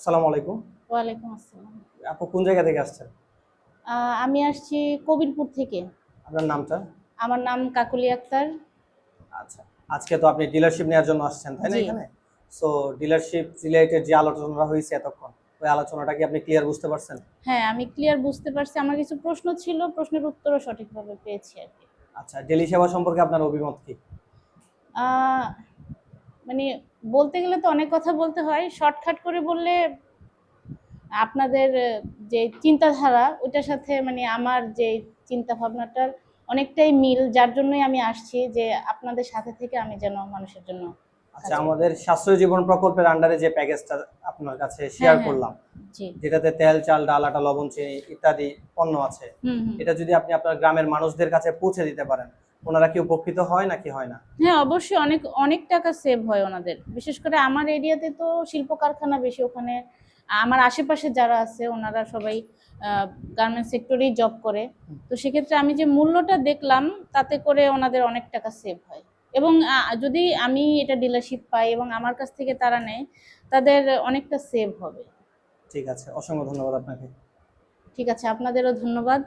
আসসালামু আলাইকুম। ওয়ালাইকুম আসসালাম। আপু কোন জায়গা থেকে আসছেন? আমি আসছি কবিরপুর থেকে। আপনার নামটা? আমার নাম কাকলি আক্তার। আচ্ছা। আজকে তো আপনি ডিলারশিপ নেওয়ার জন্য আসছেন, তাই না জি। এখানে? সো ডিলারশিপ রিলেটেড যে আলোচনাটা হইছে এতক্ষণ, ওই আলোচনাটা কি আপনি ক্লিয়ার বুঝতে পারছেন? হ্যাঁ, আমি ক্লিয়ার বুঝতে পারছি। আমার কিছু প্রশ্ন ছিল, প্রশ্নের উত্তরও সঠিকভাবে পেয়েছি আরকি। আচ্ছা, ডেইলি সেবা সম্পর্কে আপনার অভিমত কি? আ মানে বলতে গেলে তো অনেক কথা বলতে হয়। শর্টকাট করে বললে আপনাদের যে চিন্তাধারা ওইটার সাথে আমার যে চিন্তাভাবনাটার অনেকটাই মিল। যার জন্যই আমি আসছি যে আপনাদের সাথে থেকে আমি যেন মানুষের জন্য আচ্ছা, কাজ করতে আমাদের পারি। সাশ্রয়ী জীবন প্রকল্পের আন্ডারে যে প্যাকেজটা আপনার কাছে হ্যাঁ, শেয়ার হ্যাঁ। করলাম, জি। যেটাতে তেল, চাল, ডাল, আটা, লবণ, চিনি ইত্যাদি পণ্য আছে। হুম, হুম। এটা যদি আপনি আপনার গ্রামের মানুষদের কাছে পৌঁছে দিতে পারেন, ওনারা কি উপকৃত হয় নাকি হয় না? হ্যাঁ, অবশ্যই অনেক, অনেক টাকা সেভ হয় ওনাদের। বিশেষ করে আমার এরিয়াতে তো শিল্প কারখানা বেশি। ওখানে আমার আশেপাশে যারা আছে ওনারা সবাই আ গার্মেন্টস সেক্টরেই জব করে। তো সেক্ষেত্রে আমি যে মূল্যটা দেখলাম তাতে করে ওনাদের অনেক টাকা সেভ হয়। এবং যদি আমি এটা ডিলারশিপ পাই এবং আমার কাছ থেকে তারা নেয়, তাদের অনেকটা সেভ হবে। ঠিক আছে। অসংখ্য ধন্যবাদ আপনাকে। ঠিক আছে, আপনাদেরও ধন্যবাদ।